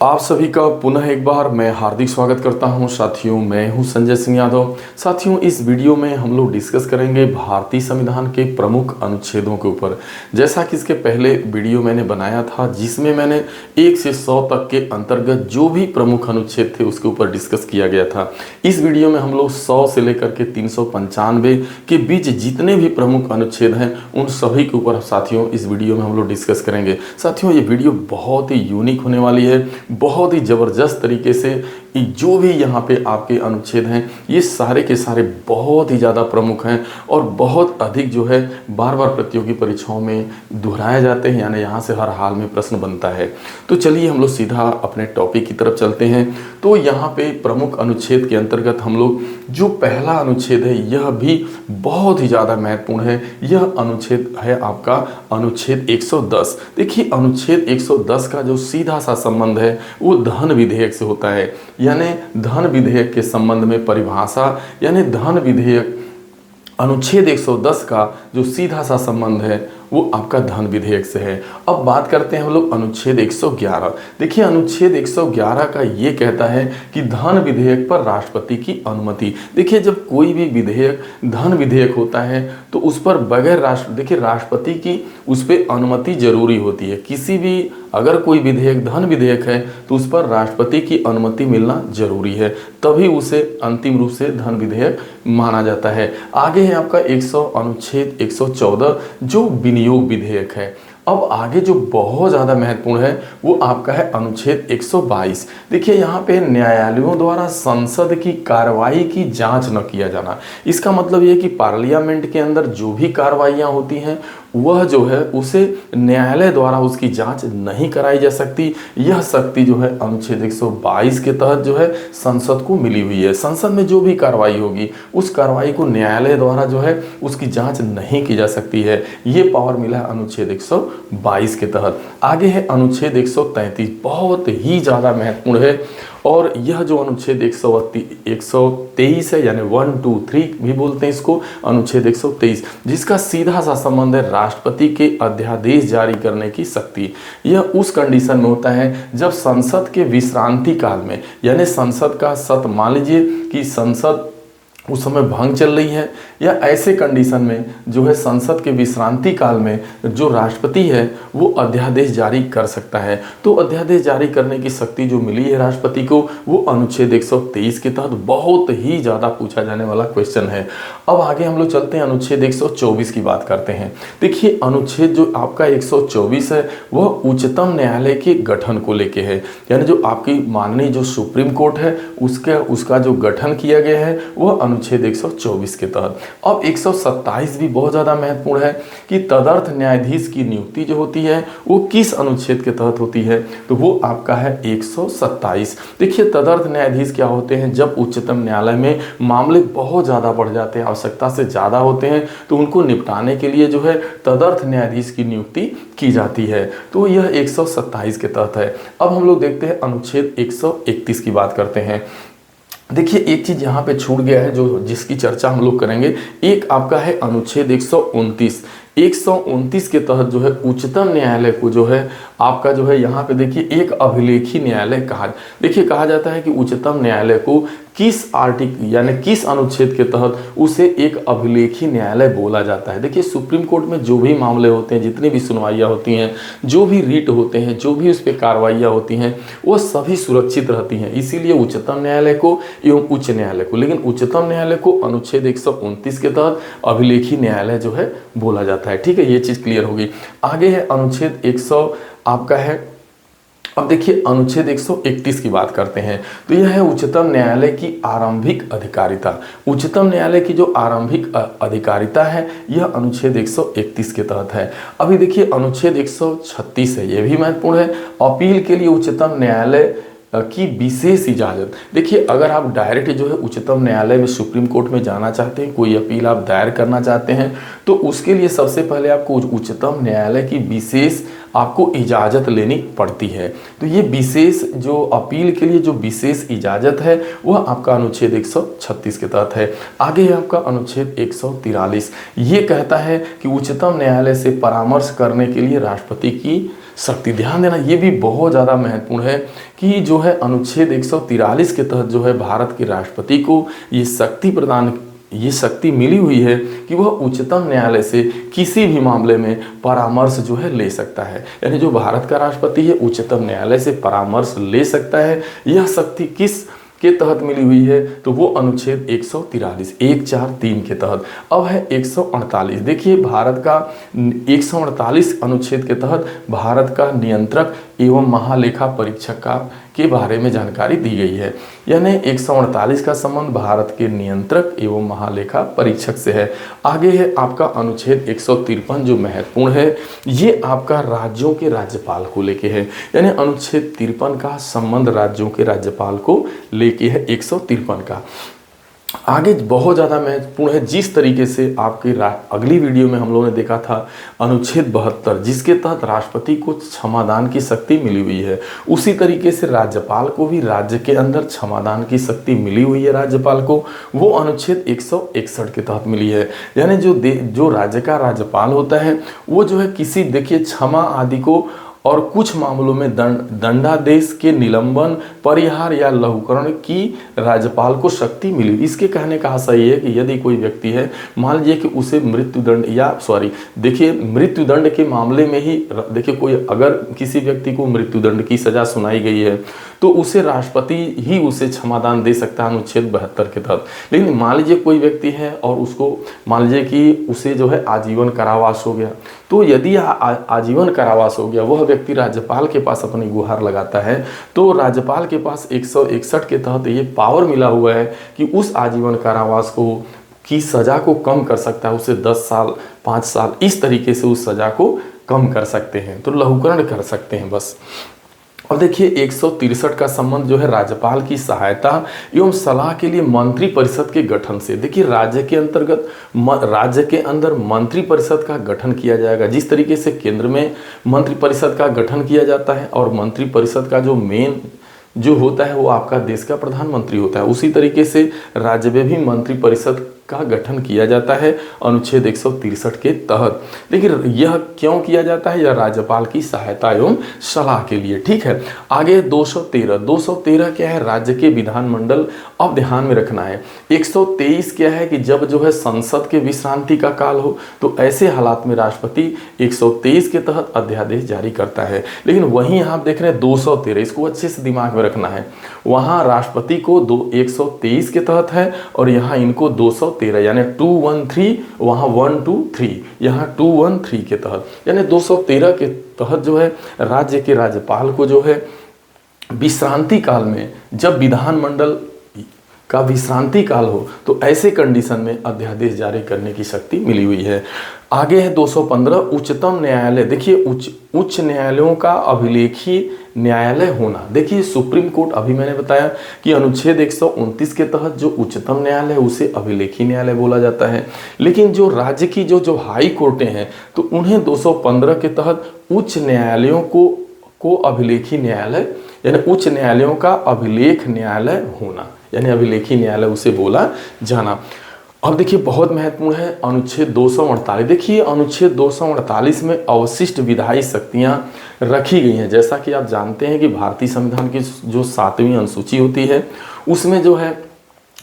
आप सभी का पुनः एक बार मैं हार्दिक स्वागत करता हूं। साथियों, मैं हूं संजय सिंह यादव। साथियों, इस वीडियो में हम लोग डिस्कस करेंगे भारतीय संविधान के प्रमुख अनुच्छेदों के ऊपर। जैसा कि इसके पहले वीडियो मैंने बनाया था जिसमें मैंने 1 से 100 तक के अंतर्गत जो भी प्रमुख अनुच्छेद थे उसके ऊपर डिस्कस किया गया था। इस वीडियो में हम लोग 100 से लेकर के 395 के बीच जितने भी प्रमुख अनुच्छेद हैं उन सभी के ऊपर साथियों इस वीडियो में हम लोग डिस्कस करेंगे। साथियों, ये वीडियो बहुत ही यूनिक होने वाली है, बहुत ही ज़बरदस्त तरीके से जो भी यहाँ पे आपके अनुच्छेद हैं ये सारे के सारे बहुत ही ज़्यादा प्रमुख हैं और बहुत अधिक जो है बार बार प्रतियोगी परीक्षाओं में दोहराए जाते हैं, यानी यहाँ से हर हाल में प्रश्न बनता है। तो चलिए हम लोग सीधा अपने टॉपिक की तरफ चलते हैं। तो यहाँ पे प्रमुख अनुच्छेद के अंतर्गत हम लोग जो पहला अनुच्छेद है यह भी बहुत ही ज़्यादा महत्वपूर्ण है। यह अनुच्छेद है आपका अनुच्छेद 110। देखिए, अनुच्छेद 110 का जो सीधा सा संबंध है वो धन विधेयक से होता है, यानी धन विधेयक के संबंध में परिभाषा, यानी धन विधेयक अनुच्छेद 110 का जो सीधा सा संबंध है वो आपका धन विधेयक से है। अब बात करते हैं हम लोग अनुच्छेद 111। देखिए, अनुच्छेद 111 का ये कहता है कि धन विधेयक पर राष्ट्रपति की अनुमति। देखिए, जब कोई भी विधेयक धन विधेयक होता है तो उस पर बगैर राष्ट्रपति की उस पर अनुमति जरूरी होती है। किसी भी अगर कोई विधेयक धन विधेयक है तो उस पर राष्ट्रपति की अनुमति मिलना जरूरी है, तभी उसे अंतिम रूप से धन विधेयक माना जाता है। आगे है आपका अनुच्छेद 114 जो विनियोग विधेयक है। अब आगे जो बहुत ज़्यादा महत्वपूर्ण है वो आपका है अनुच्छेद 122। देखिए, यहाँ पे न्यायालयों द्वारा संसद की कार्रवाई की जांच न किया जाना। इसका मतलब ये कि पार्लियामेंट के अंदर जो भी कार्रवाइयाँ होती हैं वह जो है उसे न्यायालय द्वारा उसकी जांच नहीं कराई जा सकती। यह शक्ति जो है अनुच्छेद 122 के तहत जो है संसद को मिली हुई है। संसद में जो भी कार्रवाई होगी उस कार्रवाई को न्यायालय द्वारा जो है उसकी जांच नहीं की जा सकती है। ये पावर मिला है अनुच्छेद 122 के तहत। आगे है अनुच्छेद 133, बहुत ही ज़्यादा महत्वपूर्ण है और यह जो अनुच्छेद 123 है, यानी 1, 2, 3 भी बोलते हैं इसको, अनुच्छेद 123, जिसका सीधा सा संबंध है राष्ट्रपति के अध्यादेश जारी करने की शक्ति। यह उस कंडीशन में होता है जब संसद के विश्रांति काल में, यानी संसद का सत्र, मान लीजिए कि संसद उस समय भंग चल रही है या ऐसे कंडीशन में जो है संसद के विश्रांति काल में जो राष्ट्रपति है वो अध्यादेश जारी कर सकता है। तो अध्यादेश जारी करने की शक्ति जो मिली है राष्ट्रपति को वो अनुच्छेद 123 के तहत बहुत ही ज़्यादा पूछा जाने वाला क्वेश्चन है। अब आगे हम लोग चलते हैं, अनुच्छेद 124 की बात करते हैं। देखिए, अनुच्छेद जो आपका 124 है वह उच्चतम न्यायालय के गठन को लेके है, यानी जो आपकी माननीय जो सुप्रीम कोर्ट है उसका जो गठन किया गया है वह अनुच्छेद 124 के तहत। अब 127 भी बहुत ज़्यादा महत्वपूर्ण है कि तदर्थ न्यायाधीश की नियुक्ति जो होती है वो किस अनुच्छेद के तहत होती है, तो वो आपका है 127। देखिए, तदर्थ न्यायाधीश क्या होते हैं, जब उच्चतम न्यायालय में मामले बहुत ज़्यादा बढ़ जाते हैं, आवश्यकता से ज़्यादा होते हैं, तो उनको निपटाने के लिए जो है तदर्थ न्यायाधीश की नियुक्ति की जाती है। तो यह 127 के तहत है। अब हम लोग देखते हैं अनुच्छेद 131 की बात करते हैं। देखिए, एक चीज़ यहाँ पे छूट गया है जिसकी चर्चा हम लोग करेंगे। एक आपका है अनुच्छेद 129। 129 के तहत जो है उच्चतम न्यायालय को जो है आपका जो है यहाँ पे देखिए एक अभिलेखी न्यायालय कहा जाता है कि उच्चतम न्यायालय को किस आर्टिकल यानी किस अनुच्छेद के तहत उसे एक अभिलेखी न्यायालय बोला जाता है। देखिए, सुप्रीम कोर्ट में जो भी मामले होते हैं, जितनी भी सुनवाइयाँ होती हैं, जो भी रीट होते हैं, जो भी उस पर कार्रवाइयाँ होती हैं, वो सभी सुरक्षित रहती हैं। इसीलिए उच्चतम न्यायालय को एवं उच्च न्यायालय को, लेकिन उच्चतम न्यायालय को अनुच्छेद 129 के तहत अभिलेखी न्यायालय जो है बोला जाता है। ठीक है, ये चीज़ क्लियर होगी। आगे है अनुच्छेद 100 आपका है। अब देखिए, अनुच्छेद 131 की बात करते हैं तो यह है उच्चतम न्यायालय की आरंभिक अधिकारिता। उच्चतम न्यायालय की जो आरंभिक अधिकारिता है यह अनुच्छेद 131 के तहत है। अभी देखिए, अनुच्छेद 136 है, यह भी महत्वपूर्ण है। अपील के लिए उच्चतम न्यायालय की विशेष इजाज़त। देखिए, अगर आप डायरेक्ट जो है उच्चतम न्यायालय में, सुप्रीम कोर्ट में जाना चाहते हैं, कोई अपील आप दायर करना चाहते हैं, तो उसके लिए सबसे पहले आपको उच्चतम न्यायालय की विशेष आपको इजाज़त लेनी पड़ती है। तो ये विशेष जो अपील के लिए जो विशेष इजाज़त है वह आपका अनुच्छेद 136 के तहत है। आगे है आपका अनुच्छेद 143। ये कहता है कि उच्चतम न्यायालय से परामर्श करने के लिए राष्ट्रपति की शक्ति। ध्यान देना, ये भी बहुत ज़्यादा महत्वपूर्ण है कि जो है अनुच्छेद 143 के तहत जो है भारत के राष्ट्रपति को ये शक्ति मिली हुई है कि वह उच्चतम न्यायालय से किसी भी मामले में परामर्श जो है ले सकता है। यानी जो भारत का राष्ट्रपति है उच्चतम न्यायालय से परामर्श ले सकता है। यह शक्ति किस के तहत मिली हुई है? तो वो अनुच्छेद 143 के तहत। अब है 148। देखिए, भारत का 148 अनुच्छेद के तहत भारत का नियंत्रक एवं महालेखा परीक्षक के बारे में जानकारी दी गई है। यानी 148 का संबंध भारत के नियंत्रक एवं महालेखा परीक्षक से है। आगे है आपका अनुच्छेद 153 जो महत्वपूर्ण है, ये आपका राज्यों के राज्यपाल को लेके है। यानी अनुच्छेद 53 का संबंध राज्यों के राज्यपाल को लेके है 153 का। आगे बहुत ज़्यादा महत्वपूर्ण है, जिस तरीके से आपके अगली वीडियो में हम लोगों ने देखा था अनुच्छेद 72 जिसके तहत राष्ट्रपति को क्षमादान की शक्ति मिली हुई है, उसी तरीके से राज्यपाल को भी राज्य के अंदर क्षमादान की शक्ति मिली हुई है। राज्यपाल को वो अनुच्छेद 161 के तहत मिली है। यानी जो राज्य का राज्यपाल होता है वो जो है किसी देखिए क्षमा आदि को और कुछ मामलों में दंडादेश के निलंबन, परिहार या लघुकरण की राज्यपाल को शक्ति मिली। इसके कहने का सही है कि यदि कोई व्यक्ति है, मान लीजिए कि उसे मृत्युदंड के मामले में ही देखिए कोई अगर किसी व्यक्ति को मृत्युदंड की सजा सुनाई गई है तो उसे राष्ट्रपति ही उसे क्षमादान दे सकता है अनुच्छेद 72 के तहत। लेकिन मान लीजिए कोई व्यक्ति है और उसको मान लीजिए कि उसे जो है आजीवन कारावास हो गया, तो यदि आजीवन कारावास हो गया, वह व्यक्ति राज्यपाल के पास अपनी गुहार लगाता है तो राज्यपाल के पास 161 के तहत ये पावर मिला हुआ है कि उस आजीवन कारावास की सज़ा को कम कर सकता है। उसे 10 साल 5 साल इस तरीके से उस सज़ा को कम कर सकते हैं, तो लघुकरण कर सकते हैं बस। अब देखिए 163 का संबंध जो है राज्यपाल की सहायता एवं सलाह के लिए मंत्री परिषद के गठन से। देखिए राज्य के अंदर मंत्री परिषद का गठन किया जाएगा। जिस तरीके से केंद्र में मंत्री परिषद का गठन किया जाता है और मंत्री परिषद का जो मेन जो होता है वो आपका देश का प्रधानमंत्री होता है, उसी तरीके से राज्य में भी मंत्री परिषद का गठन किया जाता है अनुच्छेद 163 के तहत। लेकिन यह क्यों किया जाता है? यह राज्यपाल की सहायता एवं सलाह के लिए। ठीक है, आगे 213 क्या है? राज्य के विधानमंडल। अब ध्यान में रखना है 123 क्या है कि जब जो है संसद के विश्रांति का काल हो तो ऐसे हालात में राष्ट्रपति 123 के तहत अध्यादेश जारी करता है। लेकिन वहीं आप देख रहे हैं 213, इसको अच्छे से दिमाग में रखना है। वहाँ राष्ट्रपति को 123 के तहत है और यहाँ इनको 213 यानी 213, वहाँ 123, यहाँ 213 के तहत, यानी 213 के तहत जो है राज्य के राज्यपाल को जो है विश्रांति काल में, जब विधानमंडल का विश्रांति काल हो तो ऐसे कंडीशन में अध्यादेश जारी करने की शक्ति मिली हुई है। आगे है 215 उच्चतम न्यायालय। देखिए उच्च न्यायालयों का अभिलेखी न्यायालय होना। देखिए सुप्रीम कोर्ट, अभी मैंने बताया कि अनुच्छेद 129 के तहत जो उच्चतम न्यायालय उसे अभिलेखी न्यायालय बोला जाता है। लेकिन जो राज्य की जो हाई कोर्टें हैं तो उन्हें 215 के तहत उच्च न्यायालयों को अभिलेखी न्यायालय यानी उच्च न्यायालयों का अभिलेख न्यायालय होना, यानी अभिलेखी न्यायालय उसे बोला जाना। अब देखिए बहुत महत्वपूर्ण है अनुच्छेद 248। देखिए अनुच्छेद 248 में अवशिष्ट विधायी शक्तियां रखी गई हैं। जैसा कि आप जानते हैं कि भारतीय संविधान की जो 7वीं अनुसूची होती है उसमें जो है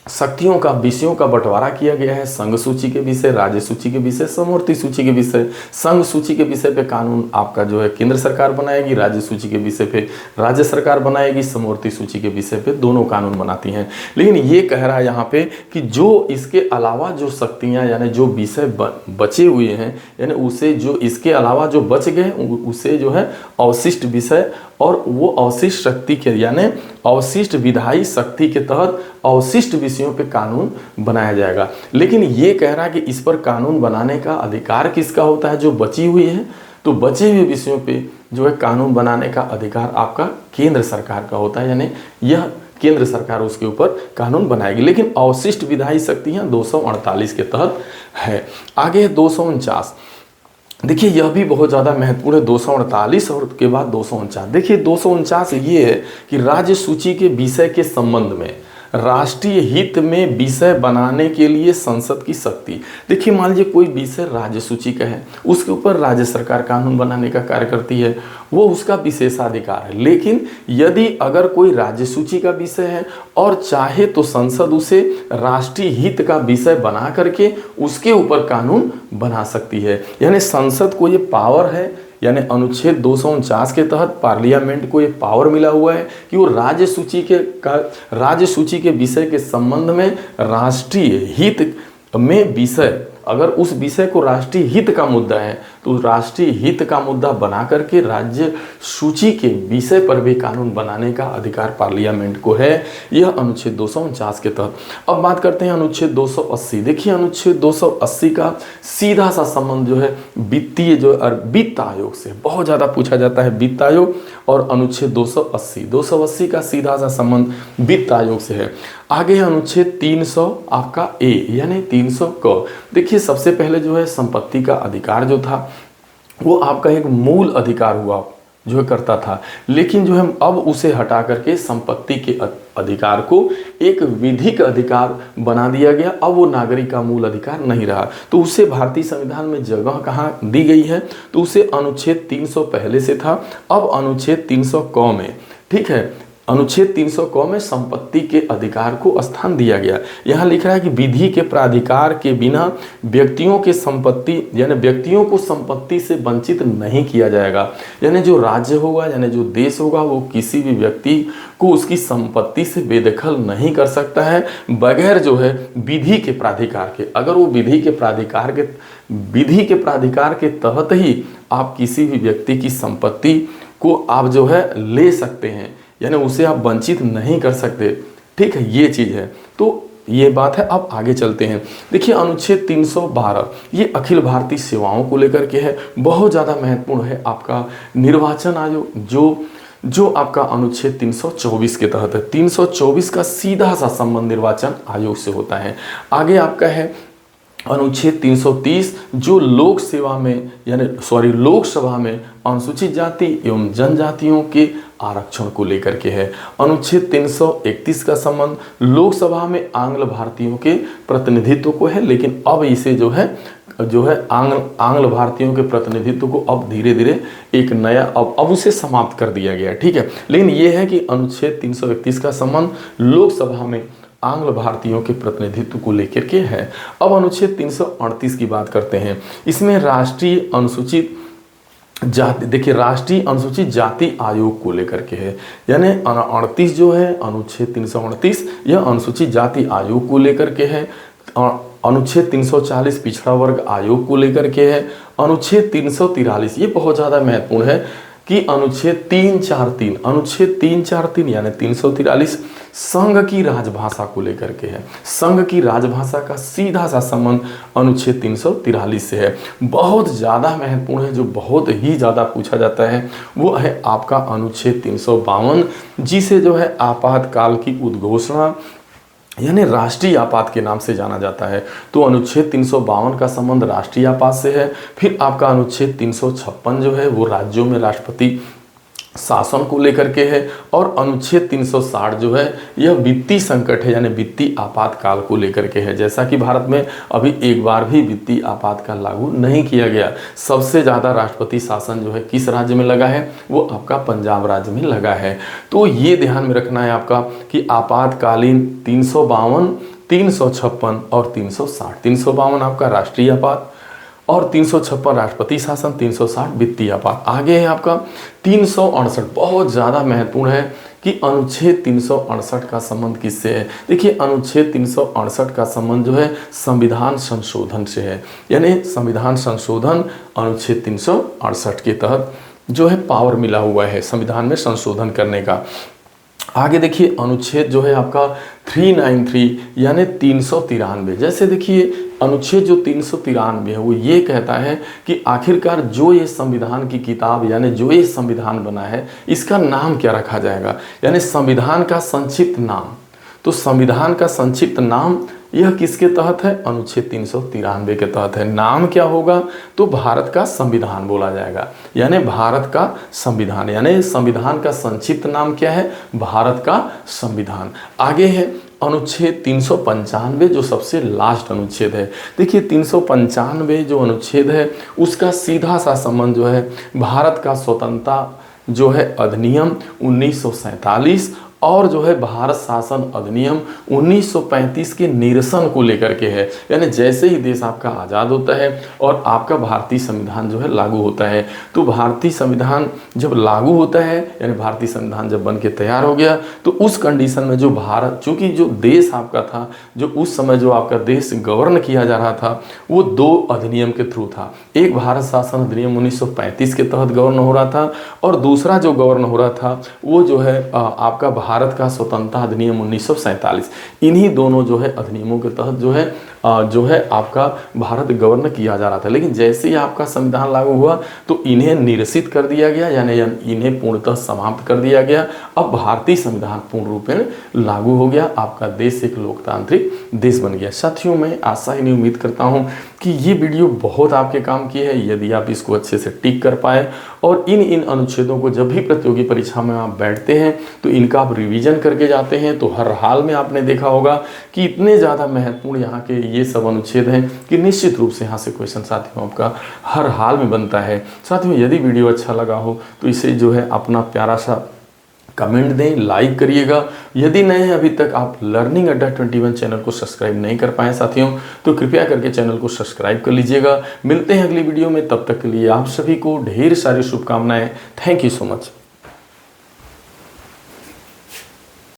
शक्तियों का विषयों का बंटवारा किया गया है। संघ सूची के विषय, राज्य सूची के विषय, समवर्ती सूची के विषय। संघ सूची के विषय पे कानून आपका जो है केंद्र सरकार बनाएगी, राज्य सूची के विषय पे राज्य सरकार बनाएगी, समवर्ती सूची के विषय पे दोनों कानून बनाती हैं। लेकिन ये कह रहा है यहाँ पे कि जो इसके अलावा जो शक्तियाँ यानी जो विषय बचे हुए हैं, यानी उसे जो इसके अलावा जो बच गए उसे जो है अवशिष्ट विषय और वो अवशिष्ट शक्ति के यानी अवशिष्ट विधायी शक्ति के तहत अवशिष्ट विषयों पे कानून बनाया जाएगा। लेकिन ये कह रहा है कि इस पर कानून बनाने का अधिकार किसका होता है? जो बची हुई है, तो बचे हुए विषयों पे जो है कानून बनाने का अधिकार आपका केंद्र सरकार का होता है, यानी यह केंद्र सरकार उसके ऊपर कानून बनाएगी। लेकिन अवशिष्ट विधायी शक्तियाँ 248 के तहत है। आगे है 249। देखिए यह भी बहुत ज़्यादा महत्वपूर्ण है, 248 और के बाद 249। देखिए 249 ये है कि राज्य सूची के विषय के संबंध में राष्ट्रीय हित में विषय बनाने के लिए संसद की शक्ति। देखिए मान लीजिए कोई विषय राज्य सूची का है, उसके ऊपर राज्य सरकार कानून बनाने का कार्य करती है, वो उसका विशेषाधिकार है। लेकिन यदि अगर कोई राज्य सूची का विषय है और चाहे तो संसद उसे राष्ट्रीय हित का विषय बना करके उसके ऊपर कानून बना सकती है। यानी संसद को ये पावर है, यानी अनुच्छेद 249 के तहत पार्लियामेंट को ये पावर मिला हुआ है कि वो राज्य सूची के विषय के संबंध में राष्ट्रीय हित में विषय, अगर उस विषय को राष्ट्रीय हित का मुद्दा है तो राष्ट्रीय हित का मुद्दा बना करके राज्य सूची के विषय पर भी कानून बनाने का अधिकार पार्लियामेंट को है। यह अनुच्छेद 249 के तहत। अब बात करते हैं अनुच्छेद 280। देखिए अनुच्छेद 280 का सीधा सा संबंध जो है वित्तीय जो वित्त आयोग से बहुत ज़्यादा पूछा जाता है। वित्त आयोग और अनुच्छेद 280 का सीधा सा संबंध वित्त आयोग से है। आगे है अनुच्छेद 300 आपका ए यानी 300 क। देखिए सबसे पहले जो है संपत्ति का अधिकार जो था वो आपका एक मूल अधिकार हुआ जो है करता था, लेकिन जो है अब उसे हटा करके संपत्ति के अधिकार को एक विधिक अधिकार बना दिया गया। अब वो नागरिक का मूल अधिकार नहीं रहा, तो उसे भारतीय संविधान में जगह कहाँ दी गई है, तो उसे अनुच्छेद 300 पहले से था, अब अनुच्छेद 300 क में, ठीक है, अनुच्छेद 300 क में संपत्ति के अधिकार को स्थान दिया गया। यहाँ लिख रहा है कि विधि के प्राधिकार के बिना व्यक्तियों के संपत्ति यानी व्यक्तियों को संपत्ति से वंचित नहीं किया जाएगा। यानी जो राज्य होगा यानी जो देश होगा वो किसी भी व्यक्ति को उसकी संपत्ति से बेदखल नहीं कर सकता है बगैर जो है विधि के प्राधिकार के। अगर वो विधि के प्राधिकार के तहत ही आप किसी भी व्यक्ति की संपत्ति को आप जो है ले सकते हैं, यानी उसे आप वंचित नहीं कर सकते, ठीक है, ये चीज़ है। तो ये बात है। अब आगे चलते हैं। देखिए अनुच्छेद 312 ये अखिल भारतीय सेवाओं को लेकर के है, बहुत ज़्यादा महत्वपूर्ण है। आपका निर्वाचन आयोग जो आपका अनुच्छेद 324 के तहत है, 324 का सीधा सा संबंध निर्वाचन आयोग से होता है। आगे आपका है अनुच्छेद 330 जो लोकसभा में अनुसूचित जाति एवं जनजातियों के आरक्षण को लेकर के है। अनुच्छेद 331 का संबंध लोकसभा में आंग्ल भारतीयों के प्रतिनिधित्व को है, लेकिन अब इसे जो है आंग्ल भारतीयों के प्रतिनिधित्व को अब धीरे धीरे एक नया अब उसे समाप्त कर दिया गया, ठीक है। लेकिन यह है कि अनुच्छेद 331 का संबंध लोकसभा में आंग्ल भारतीयों के प्रतिनिधित्व को लेकर के है। अब अनुच्छेद 338 की बात करते हैं। इसमें राष्ट्रीय अनुसूचित जाति आयोग को लेकर के है, यानी 38 जो है अनुच्छेद 338 यह अनुसूचित जाति आयोग को लेकर के है। अनुच्छेद 340 पिछड़ा वर्ग आयोग को लेकर के है। अनुच्छेद 343 ये बहुत ज़्यादा महत्वपूर्ण है कि अनुच्छेद 343 यानी 343 संघ की राजभाषा को लेकर के है। संघ की राजभाषा का सीधा सा संबंध अनुच्छेद 343 से है। बहुत ज़्यादा महत्वपूर्ण है, जो बहुत ही ज़्यादा पूछा जाता है वो है आपका अनुच्छेद 352 जिसे जो है आपातकाल की उद्घोषणा यानी राष्ट्रीय आपात के नाम से जाना जाता है। तो अनुच्छेद 352 का संबंध राष्ट्रीय आपात से है। फिर आपका अनुच्छेद 356 जो है वो राज्यों में राष्ट्रपति शासन को लेकर के है। और अनुच्छेद 360 जो है यह वित्तीय संकट है यानी वित्तीय आपातकाल को लेकर के है। जैसा कि भारत में अभी एक बार भी वित्तीय आपातकाल लागू नहीं किया गया। सबसे ज़्यादा राष्ट्रपति शासन जो है किस राज्य में लगा है, वो आपका पंजाब राज्य में लगा है। तो ये ध्यान में रखना है आपका कि आपातकालीन 352, 356 और 360। 352 आपका राष्ट्रीय आपात और 356 राष्ट्रपति शासन, 360 वित्तीय आपात। आगे है आपका 368, बहुत ज़्यादा महत्वपूर्ण है कि अनुच्छेद 368 का संबंध किससे है। देखिए अनुच्छेद 368 का संबंध जो है संविधान संशोधन से है, यानी संविधान संशोधन अनुच्छेद 368 के तहत जो है पावर मिला हुआ है संविधान में संशोधन करने का। आगे देखिए अनुच्छेद जो है आपका 393 यानी 393। जैसे देखिए अनुच्छेद जो 393 है वो ये कहता है कि आखिरकार जो ये संविधान की किताब यानी जो ये संविधान बना है इसका नाम क्या रखा जाएगा, यानी संविधान का संक्षिप्त नाम। तो संविधान का संक्षिप्त नाम यह किसके तहत है? अनुच्छेद 393 के तहत है। नाम क्या होगा? तो भारत का संविधान बोला जाएगा, यानी भारत का संविधान, यानी संविधान का संक्षिप्त नाम क्या है? भारत का संविधान। आगे है अनुच्छेद 395 जो सबसे लास्ट अनुच्छेद है। देखिए 395 जो अनुच्छेद है उसका सीधा सा संबंध जो है भारत का स्वतंत्रता जो है अधिनियम 1947 और जो है भारत शासन अधिनियम 1935 के निरसन को लेकर के है। यानी जैसे ही देश आपका आज़ाद होता है और आपका भारतीय संविधान जो है लागू होता है, तो भारतीय संविधान जब लागू होता है यानी भारतीय संविधान जब बन के तैयार हो गया, तो उस कंडीशन में जो भारत, चूँकि जो देश आपका था, जो उस समय जो आपका देश गवर्न किया जा रहा था, वो दो अधिनियम के थ्रू था। एक भारत शासन अधिनियम 1935 के तहत गवर्न हो रहा था और दूसरा जो गवर्न हो रहा था वो जो है आपका भारत का स्वतंत्रता अधिनियम 1947। इन्हीं दोनों जो है अधिनियमों के तहत जो है आपका भारत गवर्न किया जा रहा था। लेकिन जैसे ही आपका संविधान लागू हुआ तो इन्हें निरसित कर दिया गया, यानी इन्हें पूर्णतः समाप्त कर दिया गया। अब भारतीय संविधान पूर्ण रूप में लागू हो गया, आपका देश एक लोकतांत्रिक देश बन गया। साथियों, मैं आशा ही नहीं उम्मीद करता हूँ कि ये वीडियो बहुत आपके काम की है। यदि आप इसको अच्छे से टिक कर पाए और इन अनुच्छेदों को जब भी प्रतियोगी परीक्षा में आप बैठते हैं तो इनका आप रिवीजन करके जाते हैं, तो हर हाल में आपने देखा होगा कि इतने ज़्यादा महत्वपूर्ण यहाँ के ये सब अनुच्छेद हैं कि निश्चित रूप से यहाँ से क्वेश्चन साथियों आपका हर हाल में बनता है। साथियों, यदि वीडियो अच्छा लगा हो तो इसे जो है अपना प्यारा सा कमेंट दें, लाइक करिएगा। यदि नए हैं अभी तक आप लर्निंग अड्डा 21 चैनल को सब्सक्राइब नहीं कर पाए साथियों, तो कृपया करके चैनल को सब्सक्राइब कर लीजिएगा। मिलते हैं अगली वीडियो में, तब तक के लिए आप सभी को ढेर सारी शुभकामनाएं। Thank you so much.